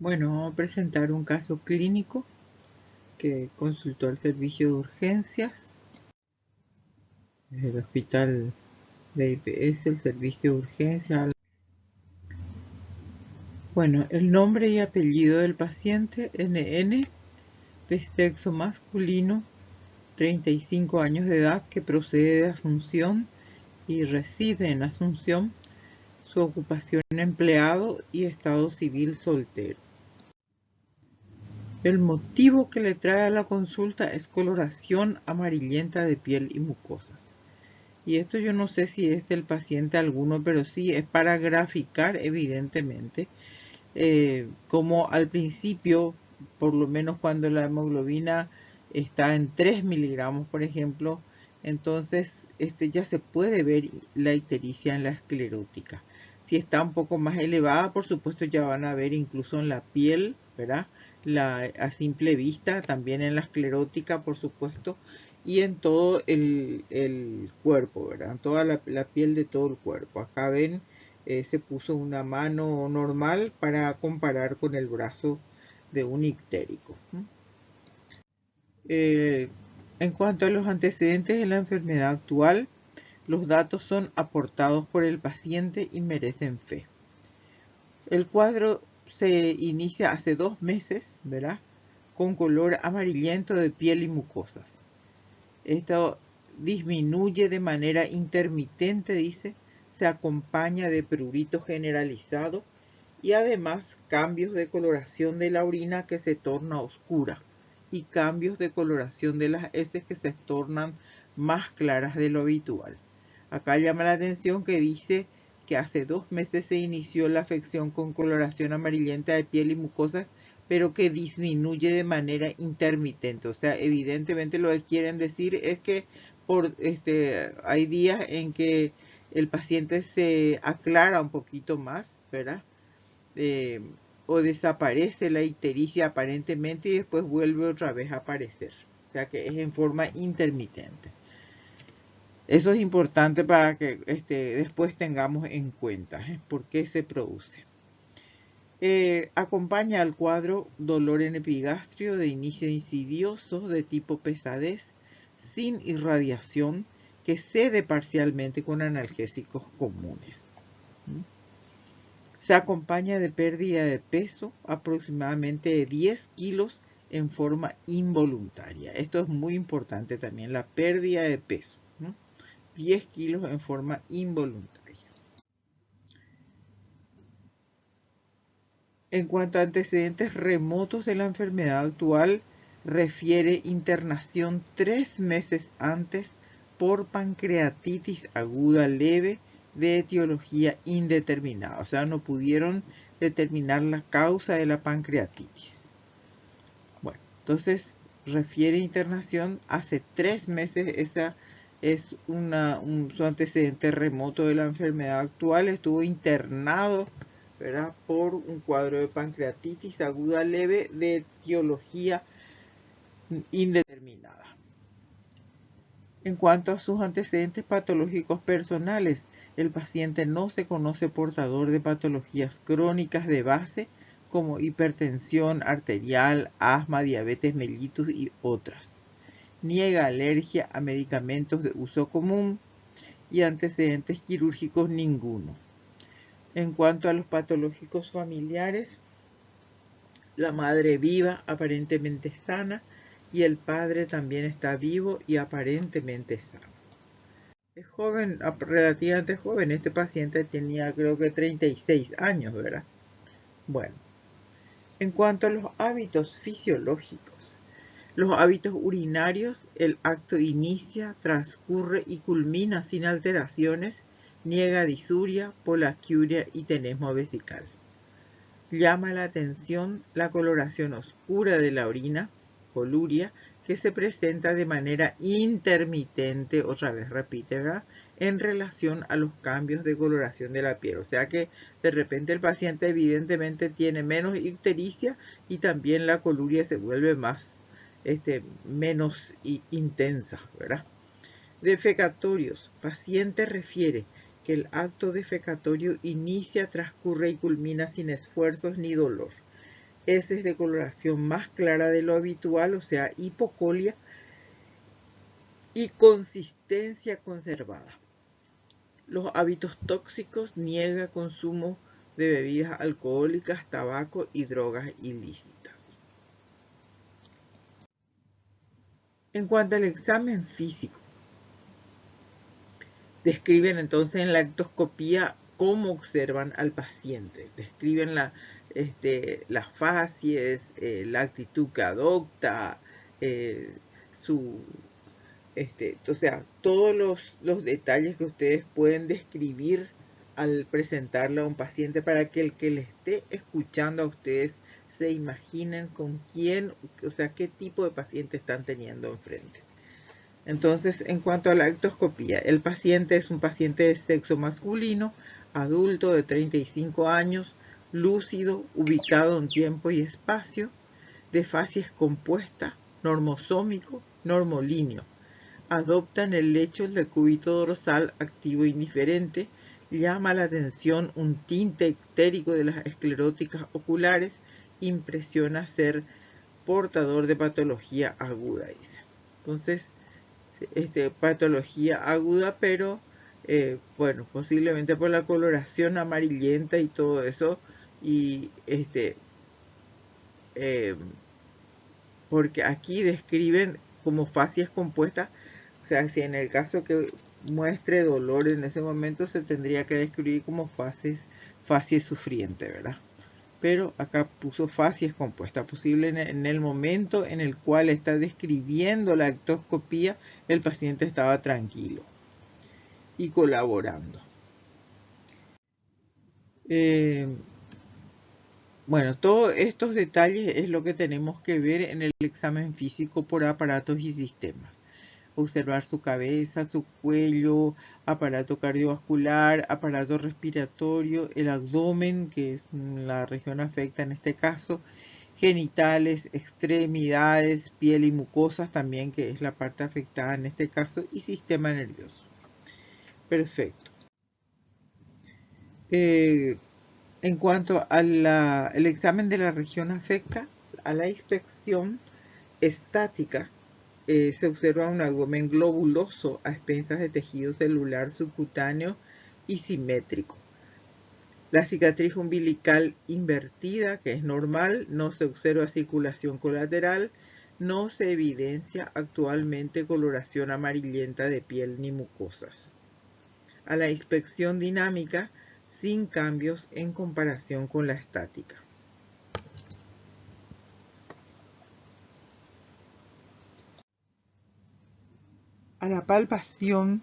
Bueno, vamos a presentar un caso clínico que consultó al servicio de urgencias, el hospital de IPS, el servicio de urgencias. Bueno, el nombre y apellido del paciente: NN, de sexo masculino, 35 años de edad, que procede de Asunción y reside en Asunción. Su ocupación: empleado, y estado civil: soltero. El motivo que le trae a la consulta es coloración amarillenta de piel y mucosas. Y esto yo no sé si es del paciente alguno, pero sí es para graficar evidentemente como al principio, por lo menos cuando la hemoglobina está en 3 miligramos, por ejemplo, entonces ya se puede ver la ictericia en la esclerótica. Si está un poco más elevada, por supuesto ya van a ver incluso en la piel, ¿verdad? A simple vista, también en la esclerótica, por supuesto, y en todo el cuerpo, ¿verdad? En toda la piel de todo el cuerpo. Acá ven, se puso una mano normal para comparar con el brazo de un ictérico. En cuanto a los antecedentes de la enfermedad actual, los datos son aportados por el paciente y merecen fe. El cuadro se inicia hace 2 meses, ¿verdad? Con color amarillento de piel y mucosas. Esto disminuye de manera intermitente, dice, se acompaña de prurito generalizado y además cambios de coloración de la orina que se torna oscura y cambios de coloración de las heces que se tornan más claras de lo habitual. Acá llama la atención que dice que hace 2 meses se inició la afección con coloración amarillenta de piel y mucosas, pero que disminuye de manera intermitente. O sea, evidentemente lo que quieren decir es que hay días en que el paciente se aclara un poquito más, ¿verdad? O desaparece la ictericia aparentemente y después vuelve otra vez a aparecer. O sea que es en forma intermitente. Eso es importante para que después tengamos en cuenta por qué se produce. Acompaña al cuadro dolor en epigastrio de inicio insidioso de tipo pesadez, sin irradiación, que cede parcialmente con analgésicos comunes. Se acompaña de pérdida de peso, aproximadamente de 10 kilos en forma involuntaria. Esto es muy importante también, la pérdida de peso, ¿no? 10 kilos en forma involuntaria. En cuanto a antecedentes remotos de la enfermedad actual, refiere internación 3 meses antes por pancreatitis aguda leve de etiología indeterminada. O sea, no pudieron determinar la causa de la pancreatitis. Bueno, entonces refiere internación hace 3 meses. Esa es su antecedente remoto de la enfermedad actual. Estuvo internado, ¿verdad?, por un cuadro de pancreatitis aguda leve de etiología indeterminada. En cuanto a sus antecedentes patológicos personales, el paciente no se conoce portador de patologías crónicas de base como hipertensión arterial, asma, diabetes mellitus y otras. Niega alergia a medicamentos de uso común y antecedentes quirúrgicos ninguno. En cuanto a los patológicos familiares, la madre viva, aparentemente sana, y el padre también está vivo y aparentemente sano. Es joven, relativamente joven. Este paciente tenía, creo que 36 años, ¿verdad? Bueno, en cuanto a los hábitos fisiológicos, los hábitos urinarios, el acto inicia, transcurre y culmina sin alteraciones, niega disuria, polaquiuria y tenesmo vesical. Llama la atención la coloración oscura de la orina, coluria, que se presenta de manera intermitente, otra vez repite, ¿verdad?, en relación a los cambios de coloración de la piel. O sea que de repente el paciente evidentemente tiene menos ictericia y también la coluria se vuelve menos intensa, ¿verdad? Defecatorios. Paciente refiere que el acto defecatorio inicia, transcurre y culmina sin esfuerzos ni dolor. heces de coloración más clara de lo habitual, o sea, hipocolia, y consistencia conservada. Los hábitos tóxicos: niega consumo de bebidas alcohólicas, tabaco y drogas ilícitas. En cuanto al examen físico, describen entonces en la actoscopía cómo observan al paciente. Describen las facies, la actitud que adopta, o sea, todos los detalles que ustedes pueden describir al presentarle a un paciente, para que el que le esté escuchando a ustedes se imaginen con quién, o sea, qué tipo de paciente están teniendo enfrente. Entonces, en cuanto a la actoscopía, el paciente es un paciente de sexo masculino, adulto de 35 años, lúcido, ubicado en tiempo y espacio, de facies compuesta, normosómico, normolíneo. Adopta en el lecho el decúbito dorsal activo indiferente. Llama la atención un tinte ictérico de las escleróticas oculares. Impresiona ser portador de patología aguda, dice. Entonces, patología aguda, pero bueno, posiblemente por la coloración amarillenta y todo eso, y porque aquí describen como facies compuestas, o sea, si en el caso que muestre dolor en ese momento se tendría que describir como facies sufriente, ¿verdad? Pero acá puso facies compuestas. Posible en el momento en el cual está describiendo la actoscopía, el paciente estaba tranquilo y colaborando. Bueno, todos estos detalles es lo que tenemos que ver en el examen físico por aparatos y sistemas. Observar su cabeza, su cuello, aparato cardiovascular, aparato respiratorio, el abdomen, que es la región afecta en este caso, genitales, extremidades, piel y mucosas también, que es la parte afectada en este caso, y sistema nervioso. Perfecto. En cuanto al examen de la región afecta, a la inspección estática, se observa un abdomen globuloso a expensas de tejido celular subcutáneo y simétrico. La cicatriz umbilical invertida, que es normal, no se observa circulación colateral, no se evidencia actualmente coloración amarillenta de piel ni mucosas. A la inspección dinámica, sin cambios en comparación con la estática. A la palpación,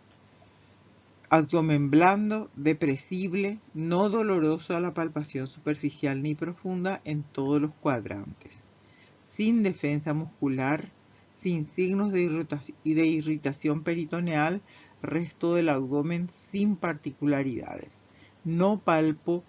abdomen blando, depresible, no doloroso a la palpación superficial ni profunda en todos los cuadrantes, sin defensa muscular, sin signos de irritación peritoneal, resto del abdomen sin particularidades. No palpo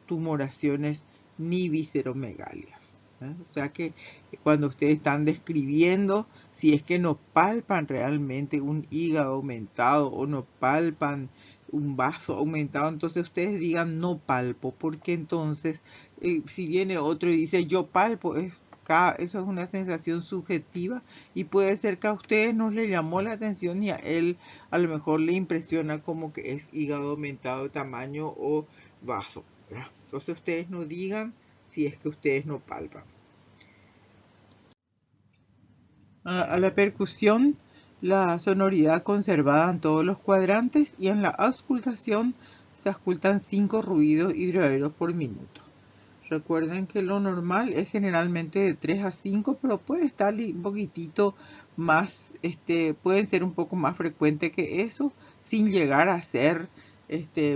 tumoraciones ni visceromegalias. O sea que cuando ustedes están describiendo, si es que no palpan realmente un hígado aumentado o no palpan un vaso aumentado, entonces ustedes digan no palpo, porque entonces si viene otro y dice yo palpo, eso es una sensación subjetiva y puede ser que a ustedes no le llamó la atención y a él a lo mejor le impresiona como que es hígado aumentado de tamaño o vaso, ¿verdad? Entonces ustedes no digan si es que ustedes no palpan. A la percusión, la sonoridad conservada en todos los cuadrantes, y en la auscultación se auscultan 5 ruidos hidroaéreos por minuto. Recuerden que lo normal es generalmente de 3 a 5, pero puede estar un poquitito más, pueden ser un poco más frecuente que eso, sin llegar a ser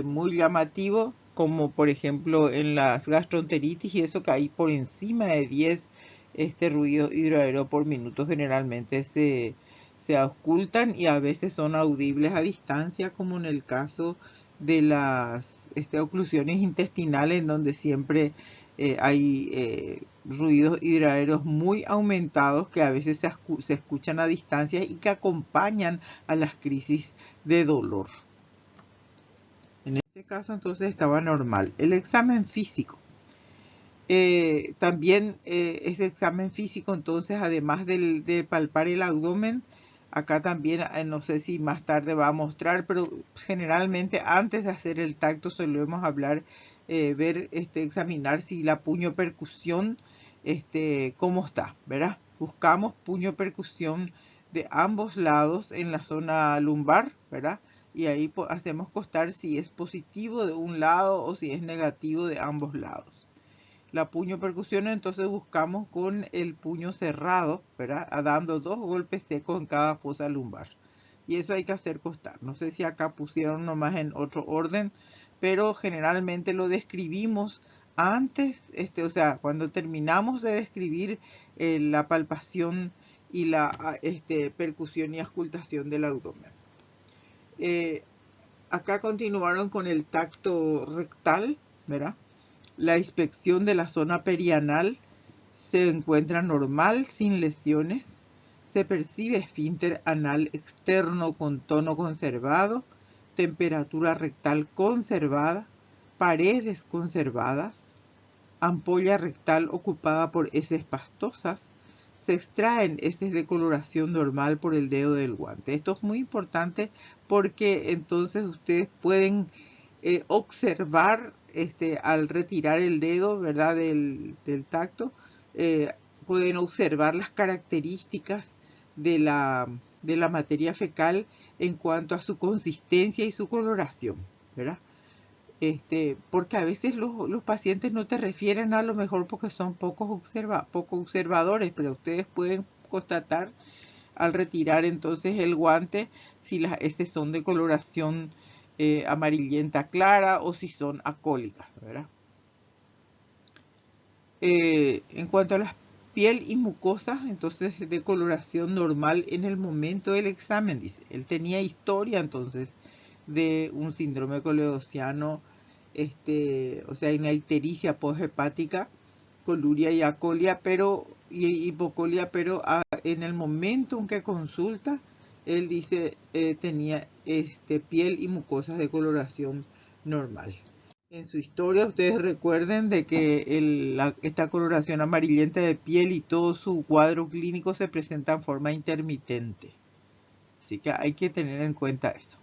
muy llamativo, como por ejemplo en las gastroenteritis y eso, que hay por encima de 10 ruidos hidroaéreos por minuto generalmente se auscultan, y a veces son audibles a distancia, como en el caso de las oclusiones intestinales, en donde siempre hay ruidos hidroaéreos muy aumentados que a veces se escuchan a distancia y que acompañan a las crisis de dolor. En este caso entonces estaba normal. El examen físico. También ese examen físico, entonces, además de palpar el abdomen, acá también, no sé si más tarde va a mostrar, pero generalmente antes de hacer el tacto solemos hablar, ver, examinar si la puño percusión, cómo está, ¿verdad? Buscamos puño percusión de ambos lados en la zona lumbar, ¿verdad? Y ahí hacemos constar si es positivo de un lado o si es negativo de ambos lados. La puño percusión, entonces buscamos con el puño cerrado, ¿verdad? Dando 2 golpes secos en cada fosa lumbar. Y eso hay que hacer constar. No sé si acá pusieron nomás en otro orden, pero generalmente lo describimos antes, o sea, cuando terminamos de describir la palpación y la percusión y auscultación del abdomen. Acá continuaron con el tacto rectal, ¿verdad? La inspección de la zona perianal se encuentra normal, sin lesiones. Se percibe esfínter anal externo con tono conservado, temperatura rectal conservada, paredes conservadas, ampolla rectal ocupada por heces pastosas. Se extraen heces de coloración normal por el dedo del guante. Esto es muy importante porque entonces ustedes pueden observar al retirar el dedo, ¿verdad? del tacto, pueden observar las características de la materia fecal en cuanto a su consistencia y su coloración, ¿verdad? Porque a veces los pacientes no te refieren, a lo mejor porque son poco observadores, pero ustedes pueden constatar al retirar entonces el guante si las heces son de coloración amarillenta clara o si son acólicas, ¿verdad? En cuanto a la piel y mucosas, entonces de coloración normal en el momento del examen, dice. Él tenía historia entonces de un síndrome coledossiano, o sea, una ictericia posthepática, coluria y acolia, pero hipocolia, pero en el momento en que consulta, él dice tenía piel y mucosas de coloración normal. En su historia, ustedes recuerden de que esta coloración amarillenta de piel y todo su cuadro clínico se presenta en forma intermitente. Así que hay que tener en cuenta eso.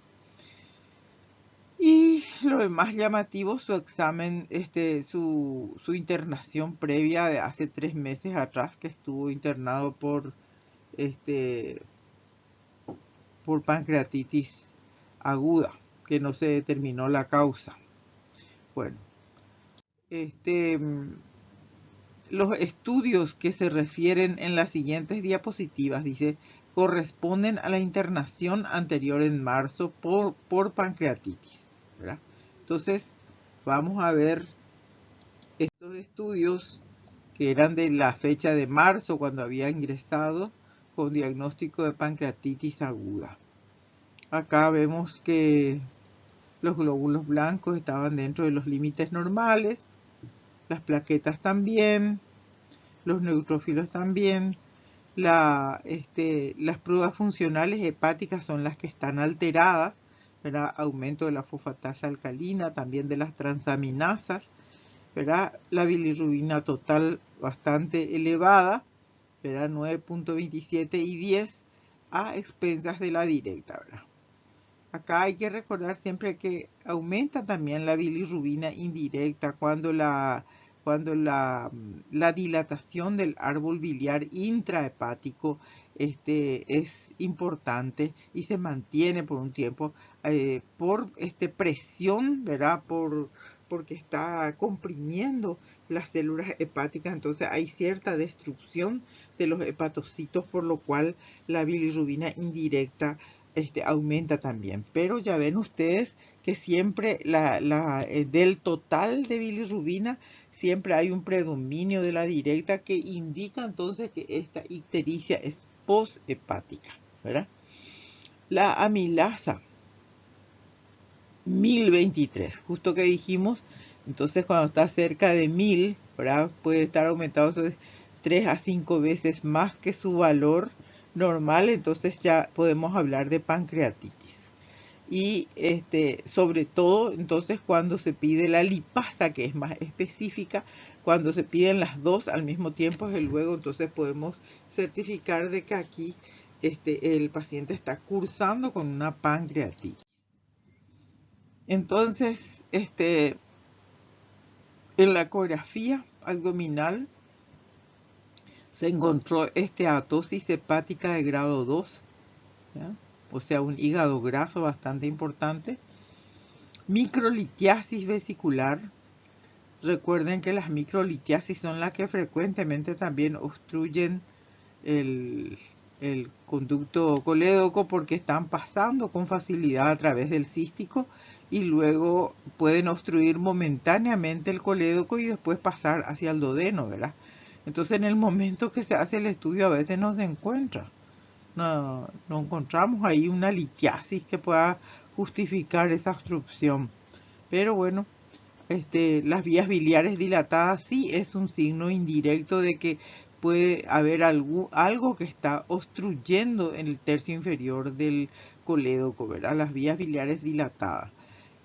Y lo más llamativo, su examen, su internación previa de hace 3 meses atrás, que estuvo internado por pancreatitis aguda, que no se determinó la causa. Bueno, los estudios que se refieren en las siguientes diapositivas, dice, corresponden a la internación anterior en marzo por pancreatitis, ¿verdad? Entonces, vamos a ver estos estudios que eran de la fecha de marzo, cuando había ingresado con diagnóstico de pancreatitis aguda. Acá vemos que los glóbulos blancos estaban dentro de los límites normales, las plaquetas también, los neutrófilos también. Las pruebas funcionales hepáticas son las que están alteradas, ¿verdad? Aumento de la fosfatasa alcalina, también de las transaminasas, ¿verdad? La bilirrubina total bastante elevada, ¿verdad? 9.27 y 10 a expensas de la directa, ¿verdad? Acá hay que recordar siempre que aumenta también la bilirrubina indirecta cuando la dilatación del árbol biliar intrahepático es importante y se mantiene por un tiempo por presión, ¿verdad? Porque está comprimiendo las células hepáticas, entonces hay cierta destrucción de los hepatocitos, por lo cual la bilirrubina indirecta aumenta también. Pero ya ven ustedes que siempre del total de bilirrubina siempre hay un predominio de la directa que indica entonces que esta ictericia es poshepática, ¿verdad? La amilasa 1023, justo que dijimos, entonces cuando está cerca de 1000, ¿verdad? Puede estar aumentado 3 a 5 veces más que su valor normal, entonces ya podemos hablar de pancreatitis. y sobre todo entonces cuando se pide la lipasa, que es más específica, cuando se piden las dos al mismo tiempo, es luego entonces podemos certificar de que aquí el paciente está cursando con una pancreatitis. Entonces, en la ecografía abdominal se encontró esteatosis hepática de grado 2, ¿ya? O sea, un hígado graso bastante importante. Microlitiasis vesicular. Recuerden que las microlitiasis son las que frecuentemente también obstruyen el conducto colédoco porque están pasando con facilidad a través del cístico y luego pueden obstruir momentáneamente el colédoco y después pasar hacia el duodeno, ¿verdad? Entonces en el momento que se hace el estudio a veces no se encuentra. No encontramos ahí una litiasis que pueda justificar esa obstrucción. Pero bueno, las vías biliares dilatadas sí es un signo indirecto de que puede haber algo que está obstruyendo en el tercio inferior del colédoco, ¿verdad? Las vías biliares dilatadas.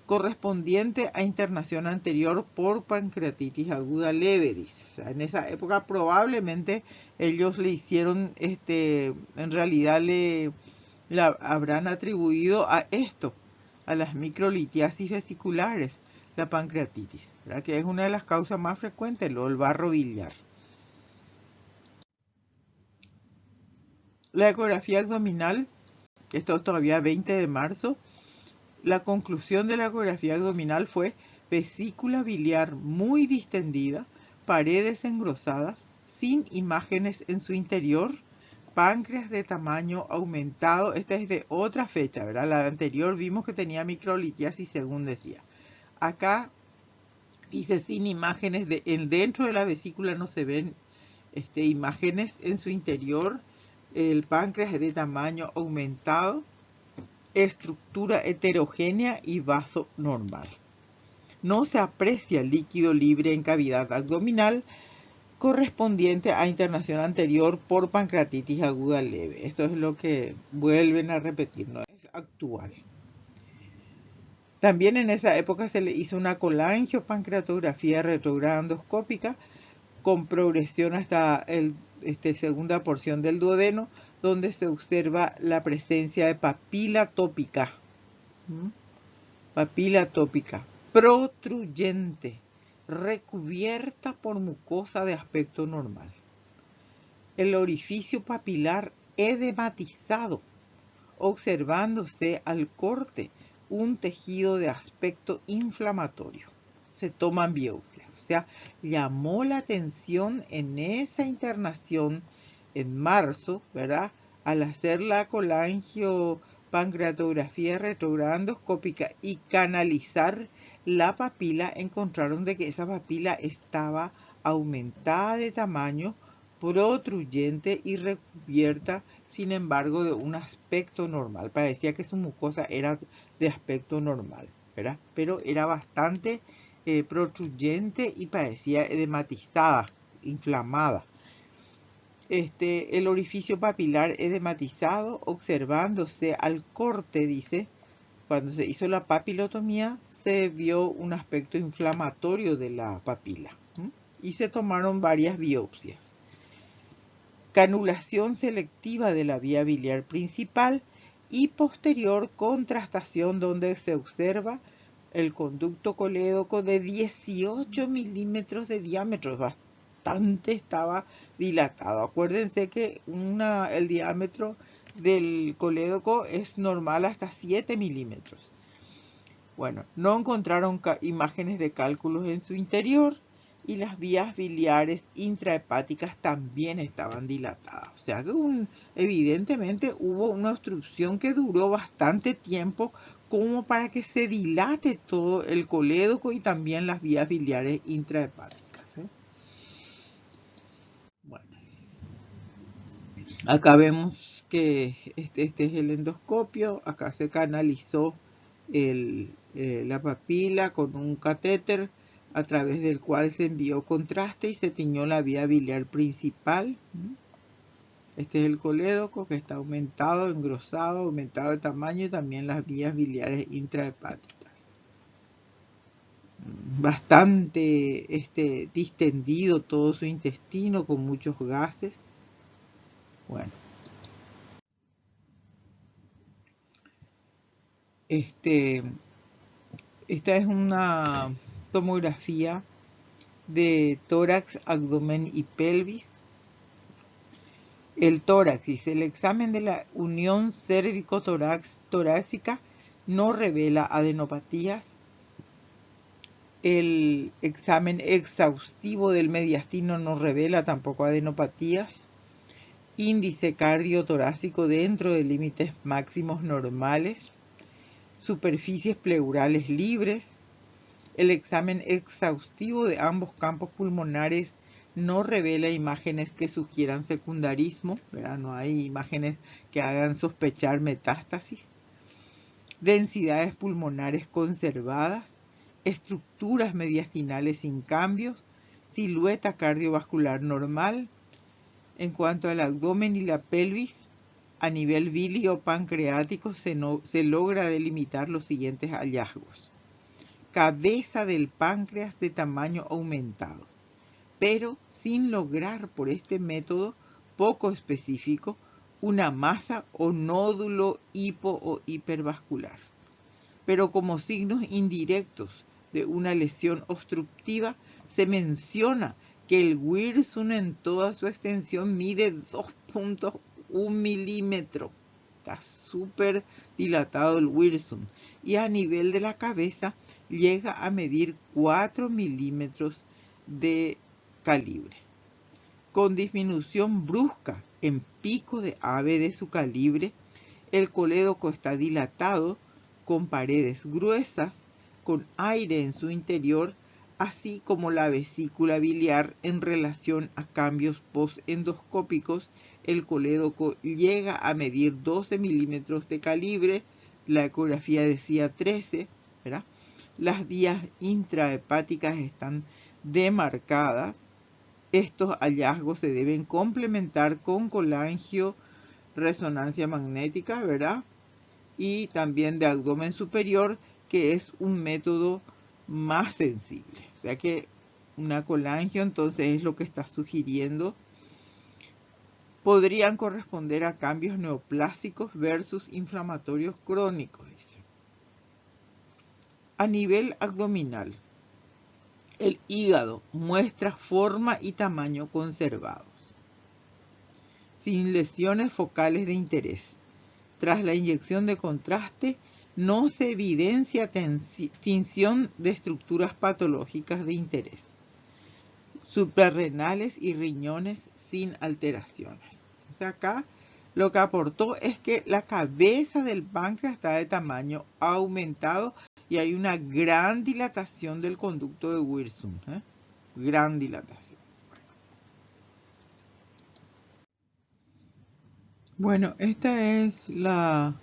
Correspondiente a internación anterior por pancreatitis aguda leve, dice. O sea, en esa época probablemente ellos le hicieron, en realidad le habrán atribuido a esto, a las microlitiasis vesiculares, la pancreatitis, ¿verdad? Que es una de las causas más frecuentes, el barro biliar. La ecografía abdominal, esto es todavía 20 de marzo, la conclusión de la ecografía abdominal fue vesícula biliar muy distendida, paredes engrosadas, sin imágenes en su interior, páncreas de tamaño aumentado. Esta es de otra fecha, ¿verdad? La anterior vimos que tenía microlitiasis, según decía. Acá dice sin imágenes, dentro de la vesícula no se ven imágenes en su interior. El páncreas es de tamaño aumentado, estructura heterogénea y vaso normal. No se aprecia líquido libre en cavidad abdominal correspondiente a internación anterior por pancreatitis aguda leve. Esto es lo que vuelven a repetir, no es actual. También en esa época se le hizo una colangiopancreatografía retrograda endoscópica con progresión hasta la segunda porción del duodeno, donde se observa la presencia de papila tópica. Papila tópica protruyente, recubierta por mucosa de aspecto normal. El orificio papilar edematizado, observándose al corte un tejido de aspecto inflamatorio. Se toman biopsias. O sea, llamó la atención en esa internación en marzo, ¿verdad? Al hacer la colangiopancreatografía retrograda endoscópica y canalizar la papila, encontraron de que esa papila estaba aumentada de tamaño, protruyente y recubierta, sin embargo, de un aspecto normal. Parecía que su mucosa era de aspecto normal, ¿verdad? Pero era bastante protruyente y parecía edematizada, inflamada. El orificio papilar edematizado, observándose al corte, dice, cuando se hizo la papilotomía, se vio un aspecto inflamatorio de la papila. Y se tomaron varias biopsias. Canulación selectiva de la vía biliar principal y posterior contrastación donde se observa el conducto colédoco de 18 milímetros de diámetro. Bastante estaba dilatado. Acuérdense que el diámetro del colédoco es normal hasta 7 milímetros. Bueno, no encontraron imágenes de cálculos en su interior y las vías biliares intrahepáticas también estaban dilatadas. O sea que evidentemente hubo una obstrucción que duró bastante tiempo como para que se dilate todo el colédoco y también las vías biliares intrahepáticas. Bueno, acá vemos que este es el endoscopio. Acá se canalizó la papila con un catéter a través del cual se envió contraste y se tiñó la vía biliar principal. Este es el colédoco que está aumentado, engrosado, aumentado de tamaño y también las vías biliares intrahepáticas. Bastante distendido todo su intestino con muchos gases. Bueno. Esta es una tomografía de tórax, abdomen y pelvis. El tórax, dice, el examen de la unión cérvico-torácica no revela adenopatías. El examen exhaustivo del mediastino no revela tampoco adenopatías. Índice cardiotorácico dentro de límites máximos normales. Superficies pleurales libres. El examen exhaustivo de ambos campos pulmonares no revela imágenes que sugieran secundarismo, ¿verdad? No hay imágenes que hagan sospechar metástasis. Densidades pulmonares conservadas, estructuras mediastinales sin cambios, silueta cardiovascular normal. En cuanto al abdomen y la pelvis, a nivel bilio-pancreático se logra delimitar los siguientes hallazgos. Cabeza del páncreas de tamaño aumentado, pero sin lograr por este método poco específico una masa o nódulo hipo o hipervascular, pero como signos indirectos de una lesión obstructiva se menciona que el Wirsung en toda su extensión mide 2.1 milímetros. Está súper dilatado el Wirsung y a nivel de la cabeza llega a medir 4 milímetros de calibre. Con disminución brusca en pico de ave de su calibre, el colédoco está dilatado con paredes gruesas, con aire en su interior, así como la vesícula biliar en relación a cambios postendoscópicos. El colédoco llega a medir 12 milímetros de calibre, la ecografía decía 13, ¿verdad? Las vías intrahepáticas están demarcadas. Estos hallazgos se deben complementar con colangio, resonancia magnética, ¿verdad? Y también de abdomen superior, que es un método más sensible. O sea que una colangio entonces es lo que está sugiriendo. Podrían corresponder a cambios neoplásicos versus inflamatorios crónicos, dice. A nivel abdominal, el hígado muestra forma y tamaño conservados, sin lesiones focales de interés. Tras la inyección de contraste, no se evidencia tinción de estructuras patológicas de interés. Suprarrenales y riñones sin alteraciones. Entonces acá lo que aportó es que la cabeza del páncreas está de tamaño aumentado y hay una gran dilatación del conducto de Wirsung. Gran dilatación. Bueno, esta es la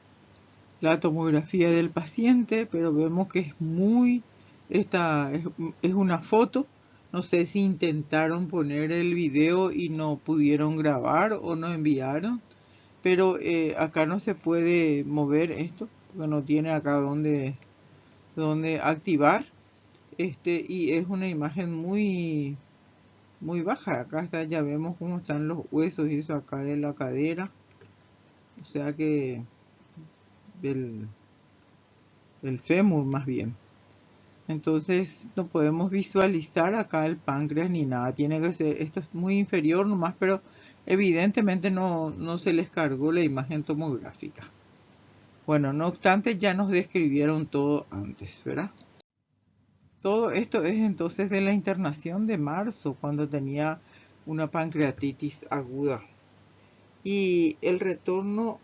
tomografía del paciente, pero vemos que esta es una foto. No sé si intentaron poner el video y no pudieron grabar o no enviaron, pero acá no se puede mover esto, porque no tiene acá donde activar. Y es una imagen muy baja. Acá está, ya vemos cómo están los huesos y eso acá de la cadera. O sea que del fémur más bien. Entonces no podemos visualizar acá el páncreas ni nada. Tiene que ser, esto es muy inferior nomás, pero evidentemente no se les cargó la imagen tomográfica. Bueno, no obstante ya nos describieron todo antes, ¿verdad? Todo esto es entonces de la internación de marzo, cuando tenía una pancreatitis aguda. Y el retorno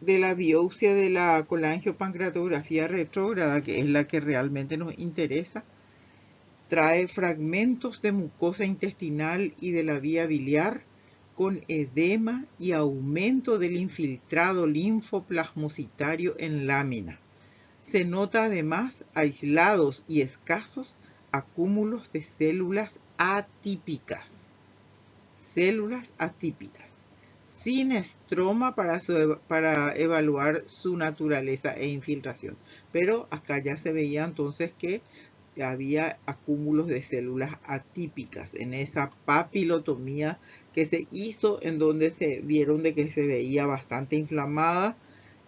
de la biopsia de la colangiopancreatografía retrógrada, que es la que realmente nos interesa, trae fragmentos de mucosa intestinal y de la vía biliar con edema y aumento del infiltrado linfoplasmocitario en lámina. Se nota además aislados y escasos acúmulos de células atípicas. sin estroma para evaluar su naturaleza e infiltración. Pero acá ya se veía entonces que había acúmulos de células atípicas en esa papilotomía que se hizo, en donde se vieron de que se veía bastante inflamada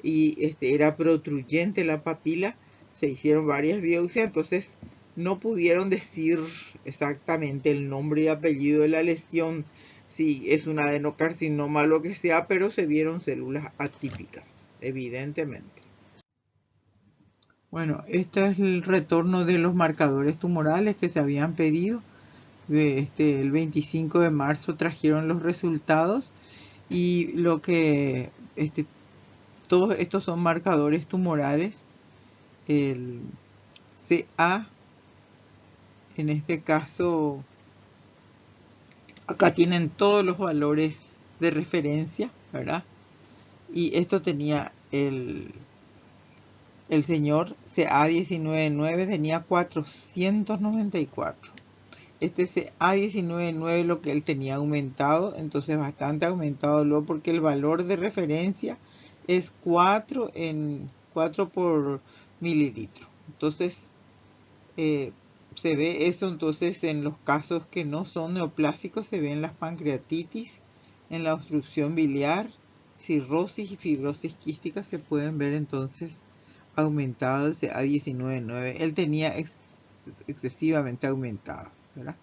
y era protruyente la papila. Se hicieron varias biopsias, entonces no pudieron decir exactamente el nombre y apellido de la lesión, si es un adenocarcinoma o lo que sea, pero se vieron células atípicas, evidentemente. Bueno, este es el retorno de los marcadores tumorales que se habían pedido. El 25 de marzo trajeron los resultados y lo que todos estos son marcadores tumorales. El CA, en este caso, acá tienen todos los valores de referencia, ¿verdad? Y esto tenía el señor CA199 tenía 494. Este CA199 lo que él tenía aumentado, entonces bastante aumentado luego, porque el valor de referencia es 4 por mililitro. Entonces se ve eso entonces en los casos que no son neoplásicos, se ven las pancreatitis, en la obstrucción biliar, cirrosis y fibrosis quística se pueden ver entonces aumentado el CA199. Él tenía excesivamente aumentado, ¿verdad?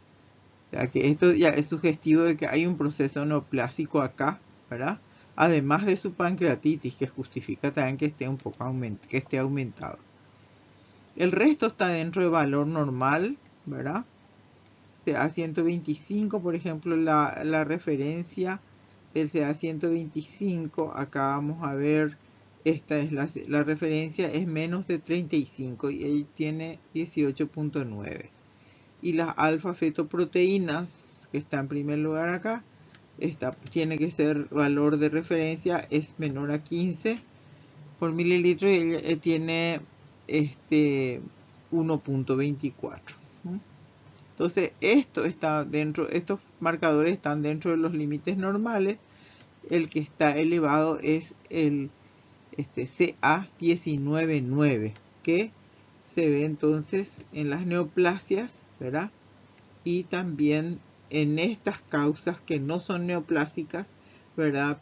O sea que esto ya es sugestivo de que hay un proceso neoplásico acá, ¿verdad? Además de su pancreatitis, que justifica también que esté un poco aumentado. El resto está dentro de valor normal, ¿verdad? CA125, por ejemplo, la referencia del CA125, acá vamos a ver, esta es la referencia es menos de 35 y él tiene 18.9. Y las alfa-fetoproteínas, que está en primer lugar acá, tiene que ser valor de referencia, es menor a 15 por mililitro y él tiene 1.24. Entonces estos marcadores están dentro de los límites normales. El que está elevado es el CA199, que se ve entonces en las neoplasias, ¿verdad? Y también en estas causas que no son neoplásicas, ¿verdad?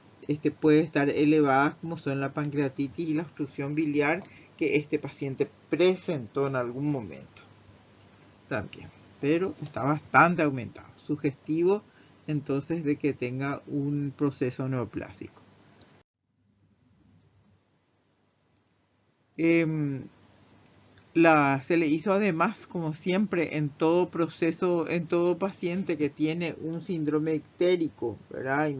Puede estar elevadas, como son la pancreatitis y la obstrucción biliar, que este paciente presentó en algún momento también, pero está bastante aumentado, sugestivo entonces de que tenga un proceso neoplásico. Se le hizo además, como siempre, en todo proceso, en todo paciente que tiene un síndrome ictérico, ¿verdad?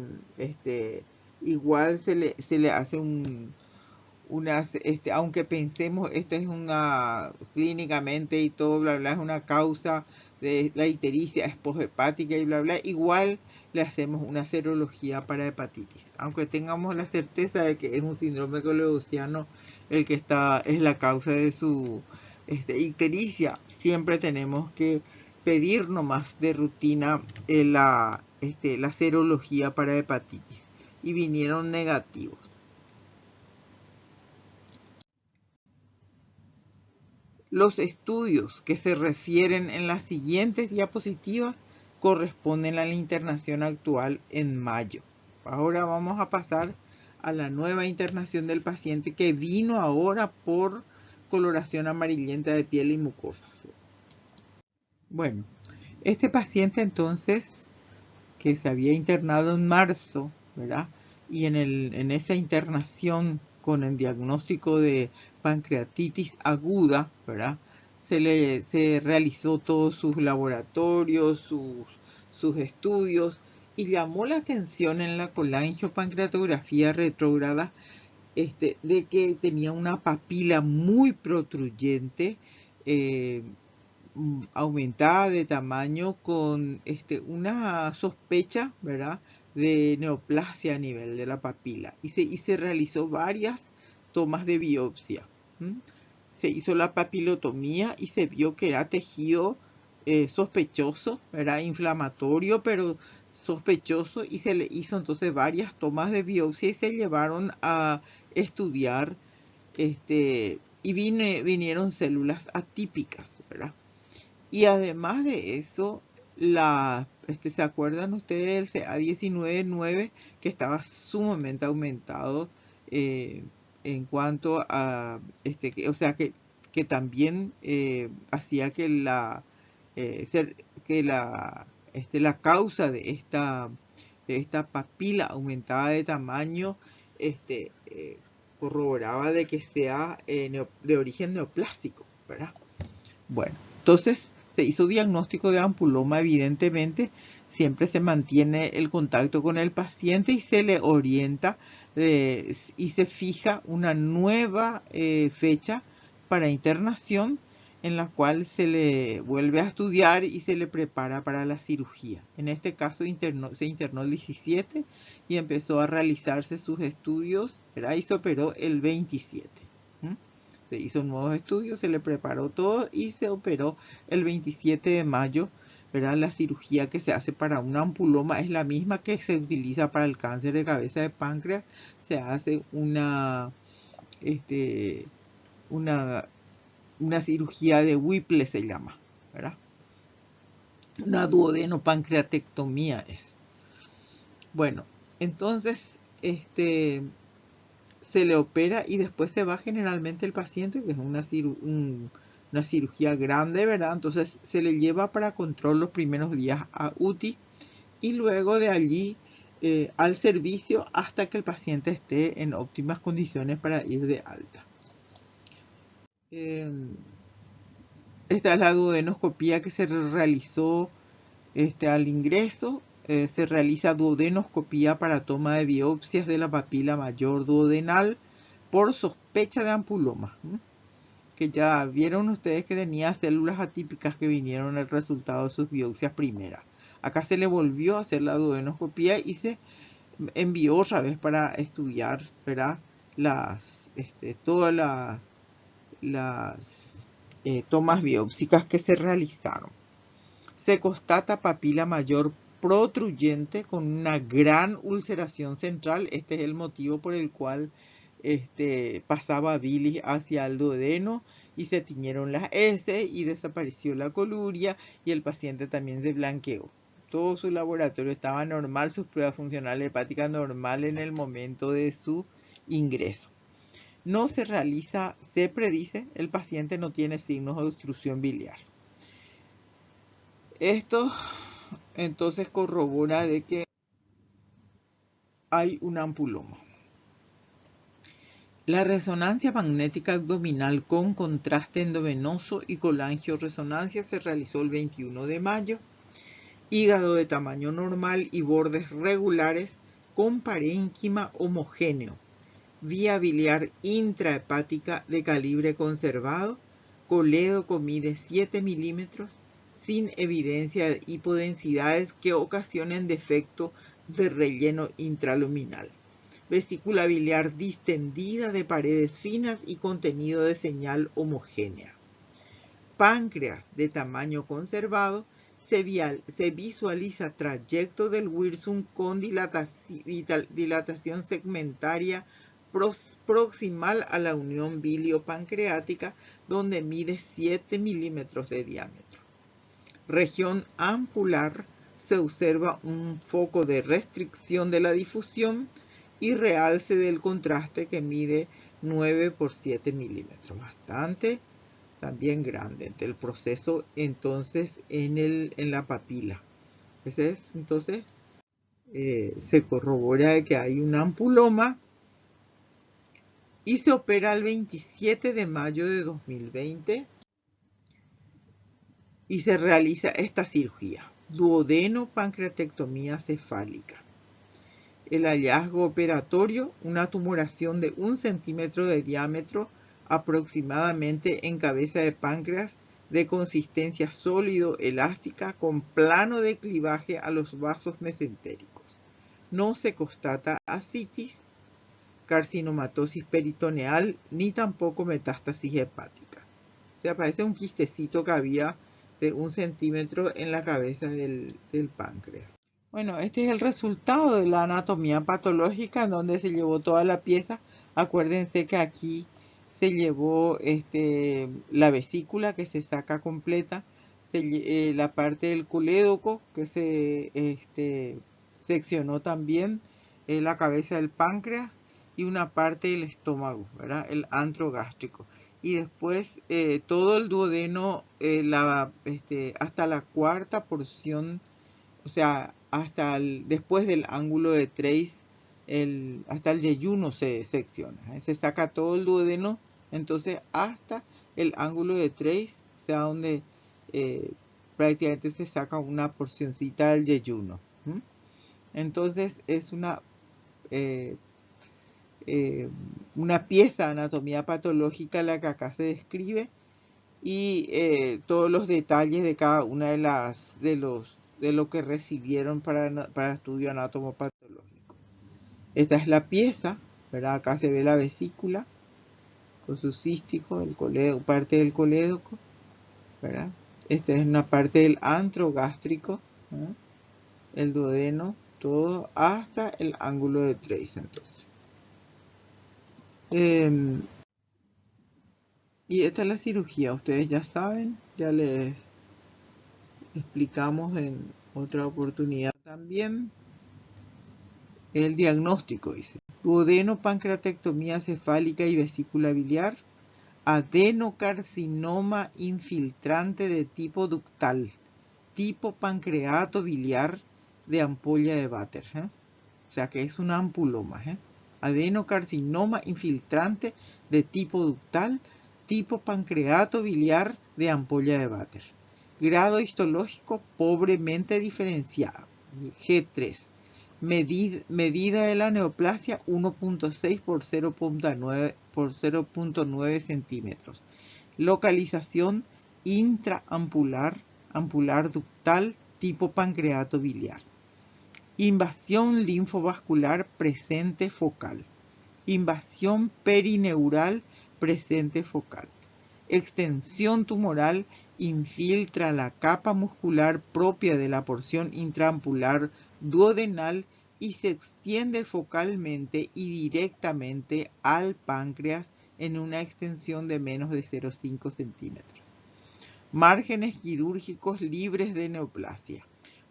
Igual se le hace aunque pensemos, esta es una, clínicamente y todo, bla, bla, es una causa de la ictericia posthepática y bla, bla, igual le hacemos una serología para hepatitis. Aunque tengamos la certeza de que es un síndrome colewociano el que es la causa de su ictericia, siempre tenemos que pedir nomás de rutina la serología para hepatitis. Y vinieron negativos. Los estudios que se refieren en las siguientes diapositivas corresponden a la internación actual en mayo. Ahora vamos a pasar a la nueva internación del paciente que vino ahora por coloración amarillenta de piel y mucosas. Bueno, este paciente entonces, que se había internado en marzo, ¿verdad? Y en esa internación con el diagnóstico de pancreatitis aguda, ¿verdad? Se realizó todos sus laboratorios, sus estudios, y llamó la atención en la colangiopancreatografía retrógrada de que tenía una papila muy protruyente, aumentada de tamaño, con una sospecha, ¿verdad?, de neoplasia a nivel de la papila, y se realizó varias tomas de biopsia. Se hizo la papilotomía y se vio que era tejido sospechoso, era inflamatorio, pero sospechoso y se le hizo entonces varias tomas de biopsia y se llevaron a estudiar y vinieron células atípicas, ¿verdad? Y además de eso, ¿se acuerdan ustedes del CA19-9 que estaba sumamente aumentado en cuanto a, o sea, que también hacía que la causa de esta papila aumentada de tamaño corroboraba de que sea de origen neoplásico, ¿verdad? Bueno, entonces se hizo diagnóstico de ampuloma, evidentemente siempre se mantiene el contacto con el paciente y se le orienta y se fija una nueva fecha para internación en la cual se le vuelve a estudiar y se le prepara para la cirugía. En este caso se internó el 17 y empezó a realizarse sus estudios, ¿verdad? Y se operó el 27. Se hizo nuevos estudios, se le preparó todo y se operó el 27 de mayo, ¿verdad? La cirugía que se hace para un ampuloma es la misma que se utiliza para el cáncer de cabeza de páncreas. Se hace una cirugía de Whipple, se llama, ¿verdad? Una duodenopancreatectomía es. Bueno, entonces se le opera y después se va generalmente el paciente, que es una cirugía grande, ¿verdad? Entonces se le lleva para control los primeros días a UTI y luego de allí al servicio hasta que el paciente esté en óptimas condiciones para ir de alta. Esta es la duodenoscopía que se realizó al ingreso. Se realiza duodenoscopía para toma de biopsias de la papila mayor duodenal por sospecha de ampuloma. Que ya vieron ustedes que tenía células atípicas que vinieron el resultado de sus biopsias primeras. Acá se le volvió a hacer la duodenoscopía y se envió otra vez para estudiar, ¿verdad? Todas las tomas biópsicas que se realizaron. Se constata papila mayor protruyente con una gran ulceración central. Este es el motivo por el cual pasaba bilis hacia el duodeno y se tiñeron las heces y desapareció la coluria y el paciente también se blanqueó. Todo su laboratorio estaba normal, sus pruebas funcionales hepáticas normal en el momento de su ingreso. No se realiza, se predice, el paciente no tiene signos de obstrucción biliar. Esto entonces corrobora de que hay un ampuloma. La resonancia magnética abdominal con contraste endovenoso y colangioresonancia se realizó el 21 de mayo. Hígado de tamaño normal y bordes regulares con parénquima homogéneo. Vía biliar intrahepática de calibre conservado. Colédoco mide 7 milímetros. Sin evidencia de hipodensidades que ocasionen defecto de relleno intraluminal. Vesícula biliar distendida de paredes finas y contenido de señal homogénea. Páncreas de tamaño conservado, se visualiza trayecto del Wirsung con dilatación segmentaria proximal a la unión biliopancreática, donde mide 7 milímetros de diámetro. Región ampular, se observa un foco de restricción de la difusión y realce del contraste que mide 9 por 7 milímetros. Bastante también grande el proceso entonces en la papila. Ese es entonces se corrobora de que hay un ampuloma y se opera el 27 de mayo de 2020 y se realiza esta cirugía, duodenopancreatectomía cefálica. El hallazgo operatorio, una tumoración de 1 centímetro de diámetro aproximadamente en cabeza de páncreas, de consistencia sólido-elástica con plano de clivaje a los vasos mesentéricos. No se constata ascitis, carcinomatosis peritoneal, ni tampoco metástasis hepática. Se aparece un quistecito que había de 1 centímetro en la cabeza del páncreas. Bueno, este es el resultado de la anatomía patológica en donde se llevó toda la pieza. Acuérdense que aquí se llevó la vesícula que se saca completa, la parte del colédoco que se seccionó también, la cabeza del páncreas y una parte del estómago, ¿verdad? El antro gástrico. Y después todo el duodeno, hasta la cuarta porción, o sea, después del ángulo de Treis, hasta el yeyuno se secciona. Se saca todo el duodeno, entonces hasta el ángulo de Treis, o sea, donde prácticamente se saca una porcioncita del yeyuno. Entonces es una pieza de anatomía patológica la que acá se describe, y todos los detalles de cada una de lo que recibieron para estudio anatomopatológico. Esta es la pieza, ¿verdad? Acá se ve la vesícula con su cístico, parte del colédoco, ¿verdad? Esta es una parte del antro gástrico, ¿verdad? El duodeno, todo hasta el ángulo de Treis, entonces. Y esta es la cirugía, ustedes ya saben, ya les explicamos en otra oportunidad también. El diagnóstico dice: duodeno-pancreatectomía cefálica y vesícula biliar, adenocarcinoma infiltrante de tipo ductal, tipo pancreato biliar de ampolla de Vater. O sea que es un ampuloma. Adenocarcinoma infiltrante de tipo ductal, tipo pancreato biliar de ampolla de Vater. Grado histológico pobremente diferenciado. G3. Medida de la neoplasia 1.6 por 0.9 centímetros. Localización intraampular, ampular ductal, tipo pancreato biliar. Invasión linfovascular presente focal. Invasión perineural presente focal. Extensión tumoral infiltra la capa muscular propia de la porción intraampular duodenal y se extiende focalmente y directamente al páncreas en una extensión de menos de 0,5 centímetros. Márgenes quirúrgicos libres de neoplasia.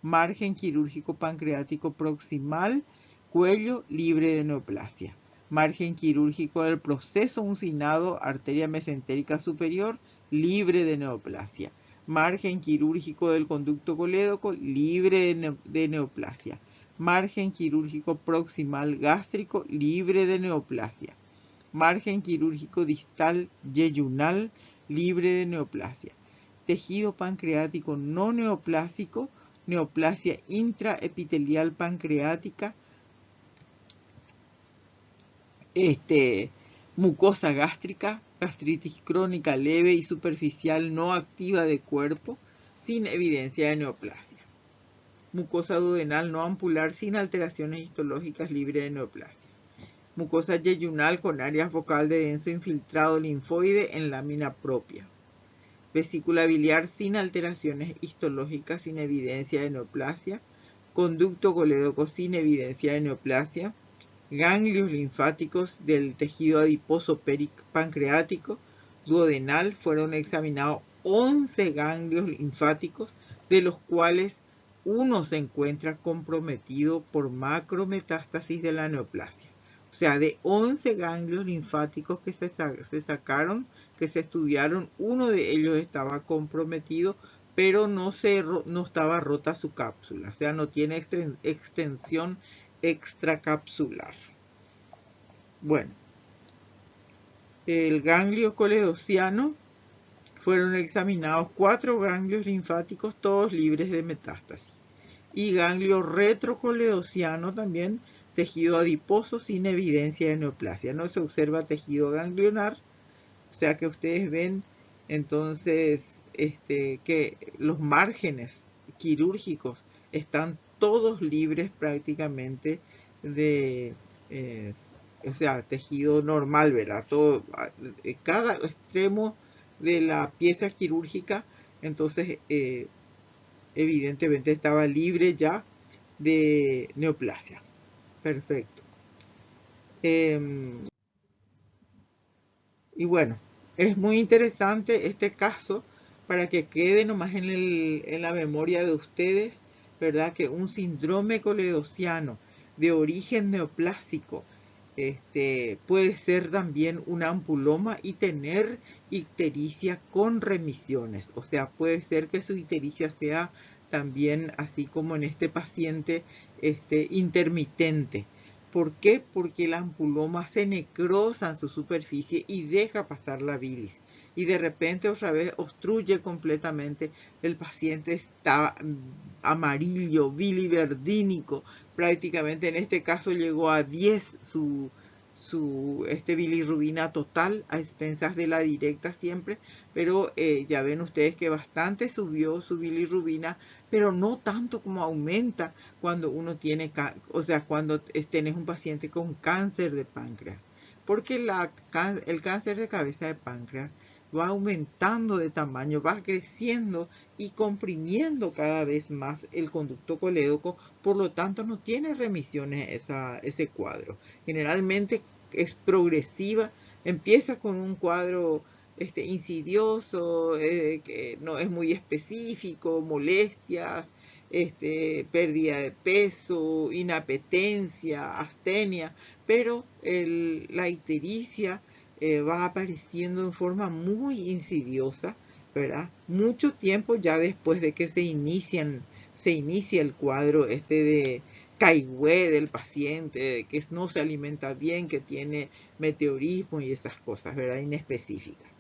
Margen quirúrgico pancreático proximal, cuello libre de neoplasia. Margen quirúrgico del proceso uncinado, arteria mesentérica superior, libre de neoplasia. Margen quirúrgico del conducto colédoco, libre de neoplasia. Margen quirúrgico proximal gástrico, libre de neoplasia. Margen quirúrgico distal yeyunal, libre de neoplasia. Tejido pancreático no neoplásico, neoplasia intraepitelial pancreática, mucosa gástrica, gastritis crónica leve y superficial no activa de cuerpo, sin evidencia de neoplasia. Mucosa duodenal no ampular sin alteraciones histológicas, libre de neoplasia. Mucosa yeyunal con áreas focal de denso infiltrado linfoide en lámina propia. Vesícula biliar sin alteraciones histológicas, sin evidencia de neoplasia. Conducto colédoco sin evidencia de neoplasia. Ganglios linfáticos del tejido adiposo pancreático duodenal. Fueron examinados 11 ganglios linfáticos, de los cuales uno se encuentra comprometido por macrometástasis de la neoplasia. O sea, de 11 ganglios linfáticos que se sacaron, que se estudiaron, uno de ellos estaba comprometido, pero no estaba rota su cápsula. O sea, no tiene extensión extracapsular. Bueno, el ganglio coledociano, fueron examinados 4 ganglios linfáticos, todos libres de metástasis. Y ganglio retrocoledociano también, tejido adiposo sin evidencia de neoplasia. No se observa tejido ganglionar, o sea que ustedes ven entonces que los márgenes quirúrgicos están todos libres prácticamente de o sea, tejido normal, ¿verdad? Todo, cada extremo de la pieza quirúrgica, entonces evidentemente estaba libre ya de neoplasia. Perfecto. Y bueno, es muy interesante este caso para que quede nomás en la memoria de ustedes, ¿verdad? Que un síndrome coledociano de origen neoplásico puede ser también un ampuloma y tener ictericia con remisiones. O sea, puede ser que su ictericia sea también, así como en este paciente, intermitente. ¿Por qué? Porque el ampuloma se necrosa en su superficie y deja pasar la bilis. Y de repente otra vez obstruye completamente. El paciente está amarillo, biliverdínico. Prácticamente en este caso llegó a 10 su bilirrubina total, a expensas de la directa siempre, pero ya ven ustedes que bastante subió su bilirrubina, pero no tanto como aumenta cuando uno tiene, o sea, cuando tenés un paciente con cáncer de páncreas, porque el cáncer de cabeza de páncreas va aumentando de tamaño, va creciendo y comprimiendo cada vez más el conducto colédoco, por lo tanto no tiene remisiones ese cuadro. Generalmente es progresiva, empieza con un cuadro insidioso, que no es muy específico, molestias, pérdida de peso, inapetencia, astenia, pero la ictericia va apareciendo en forma muy insidiosa, ¿verdad? Mucho tiempo ya después de que se inicia el cuadro de Caigüe del paciente, que no se alimenta bien, que tiene meteorismo y esas cosas, ¿verdad? Inespecíficas.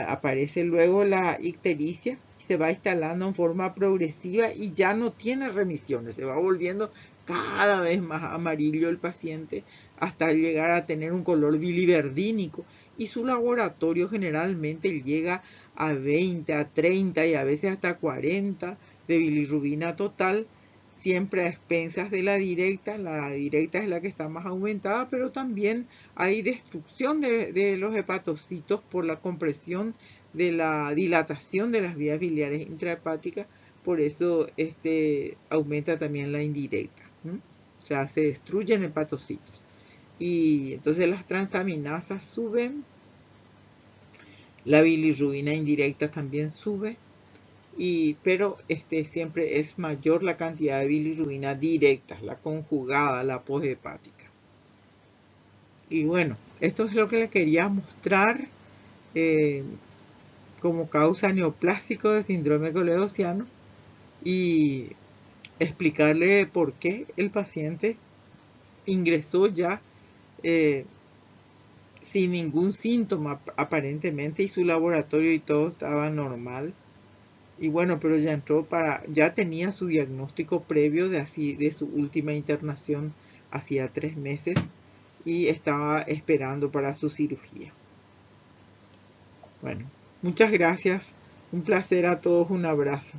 Aparece luego la ictericia, se va instalando en forma progresiva y ya no tiene remisiones, se va volviendo cada vez más amarillo el paciente hasta llegar a tener un color biliverdínico, y su laboratorio generalmente llega a 20, a 30 y a veces hasta 40 de bilirrubina total, siempre a expensas de la directa. La directa es la que está más aumentada, pero también hay destrucción de los hepatocitos por la compresión de la dilatación de las vías biliares intrahepáticas. Por eso aumenta también la indirecta. O sea, se destruyen hepatocitos. Y entonces las transaminasas suben, la bilirrubina indirecta también sube, pero siempre es mayor la cantidad de bilirrubina directa, la conjugada, la poshepática. Y bueno, esto es lo que le quería mostrar como causa neoplásico de síndrome coledociano, y explicarle por qué el paciente ingresó ya sin ningún síntoma aparentemente, y su laboratorio y todo estaba normal. Y bueno, pero ya tenía su diagnóstico previo de su última internación hacía 3 meses, y estaba esperando para su cirugía. Bueno, muchas gracias. Un placer a todos. Un abrazo.